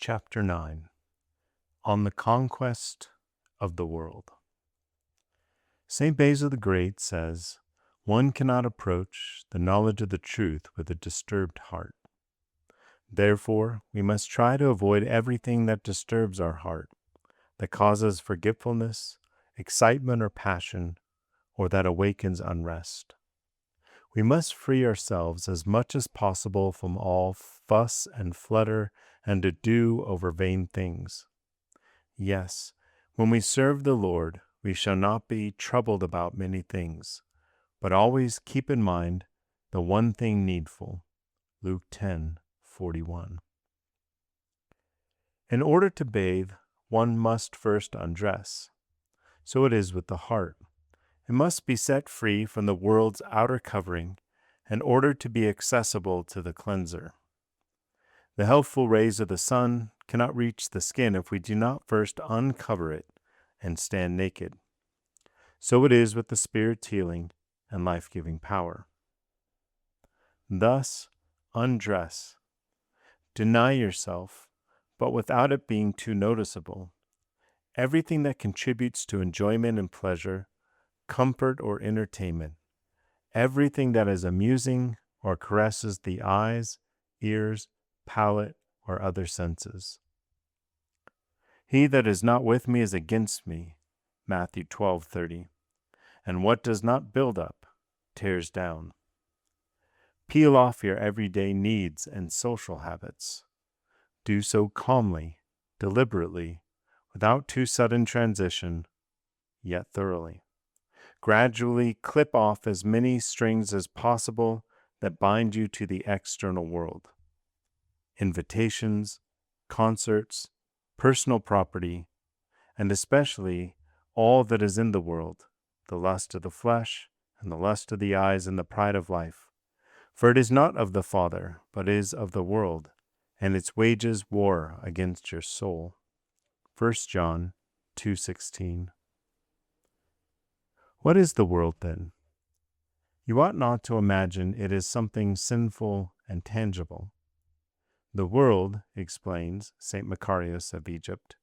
Chapter 9 On the Conquest of the World. St. Basil the Great says, "One cannot approach the knowledge of the truth with a disturbed heart. Therefore, we must try to avoid everything that disturbs our heart, that causes forgetfulness, excitement, or passion, or that awakens unrest. We must free ourselves as much as possible from all fuss and flutter and ado over vain things. Yes, when we serve the Lord, we shall not be troubled about many things, but always keep in mind the one thing needful." Luke 10:41. In order to bathe, one must first undress. So it is with the heart. It must be set free from the world's outer covering in order to be accessible to the cleanser. The healthful rays of the sun cannot reach the skin if we do not first uncover it and stand naked. So it is with the Spirit's healing and life-giving power. Thus, undress. Deny yourself, but without it being too noticeable, everything that contributes to enjoyment and pleasure, comfort or entertainment, everything that is amusing or caresses the eyes, ears, palate, or other senses. "He that is not with me is against me," Matthew 12:30. "And what does not build up, tears down." Peel off your everyday needs and social habits. Do so calmly, deliberately, without too sudden transition, yet thoroughly. Gradually clip off as many strings as possible that bind you to the external world. Invitations, concerts, personal property, and especially all that is in the world, the lust of the flesh, and the lust of the eyes, and the pride of life. For it is not of the Father, but is of the world, and its wages war against your soul. 1 John 2:16. What is the world then? You ought not to imagine it is something sinful and tangible. The world, explains St. Macarius of Egypt,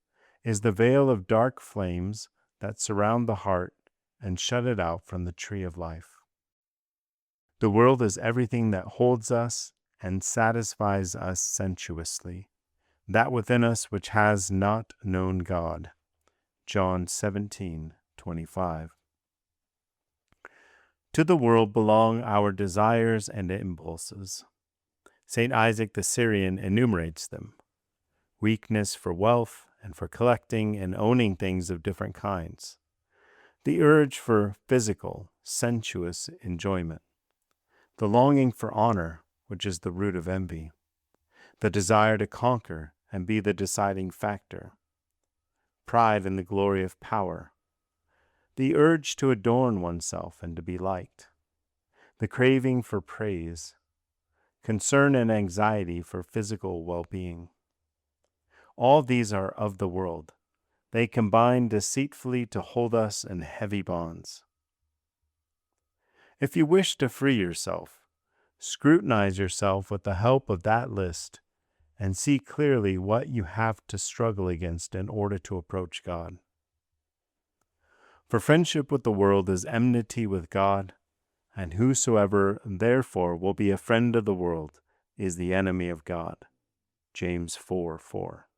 is the veil of dark flames that surround the heart and shut it out from the tree of life. The world is everything that holds us and satisfies us sensuously, that within us which has not known God. John 17:25. To the world belong our desires and impulses. St. Isaac the Syrian enumerates them: weakness for wealth and for collecting and owning things of different kinds, the urge for physical, sensuous enjoyment, the longing for honor, which is the root of envy, the desire to conquer and be the deciding factor, pride in the glory of power, the urge to adorn oneself and to be liked, the craving for praise, concern and anxiety for physical well-being. All these are of the world. They combine deceitfully to hold us in heavy bonds. If you wish to free yourself, scrutinize yourself with the help of that list and see clearly what you have to struggle against in order to approach God. For friendship with the world is enmity with God, and whosoever therefore will be a friend of the world is the enemy of God. James 4:4.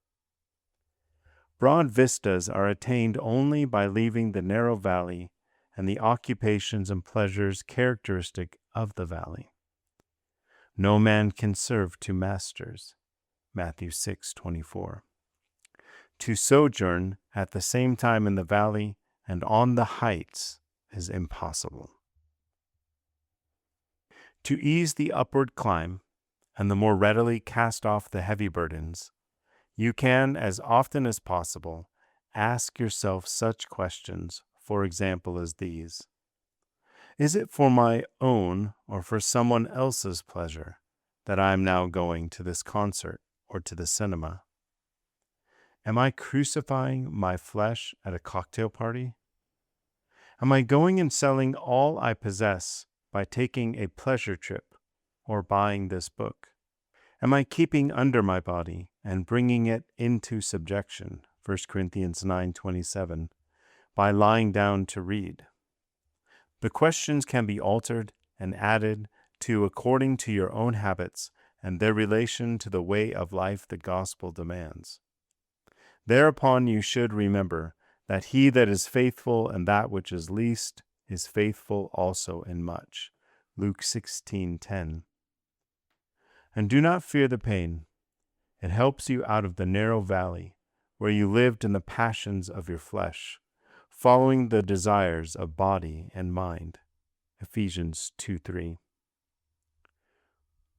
Broad vistas are attained only by leaving the narrow valley and the occupations and pleasures characteristic of the valley. No man can serve two masters. Matthew 6:24. To sojourn at the same time in the valley and on the heights is impossible. To ease the upward climb, and the more readily cast off the heavy burdens, you can, as often as possible, ask yourself such questions, for example, as these: is it for my own or for someone else's pleasure that I am now going to this concert or to the cinema? Am I crucifying my flesh at a cocktail party? Am I going and selling all I possess by taking a pleasure trip or buying this book? Am I keeping under my body and bringing it into subjection? 1 Corinthians 9:27, by lying down to read. The questions can be altered and added to according to your own habits and their relation to the way of life the gospel demands. Thereupon you should remember that he that is faithful in that which is least is faithful also in much. Luke 16:10. And do not fear the pain. It helps you out of the narrow valley where you lived in the passions of your flesh, following the desires of body and mind. Ephesians 2:3.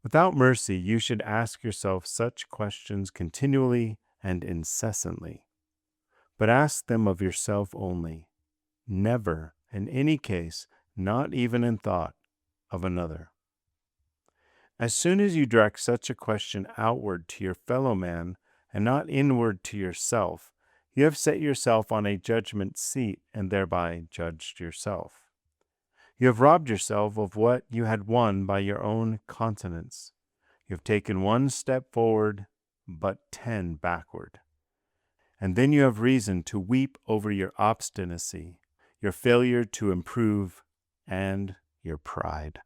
Without mercy, you should ask yourself such questions continually and incessantly. But ask them of yourself only, never, in any case, not even in thought, of another. As soon as you direct such a question outward to your fellow man and not inward to yourself, you have set yourself on a judgment seat and thereby judged yourself. You have robbed yourself of what you had won by your own continence. You have taken one step forward, but 10 backward. And then you have reason to weep over your obstinacy, your failure to improve, and your pride.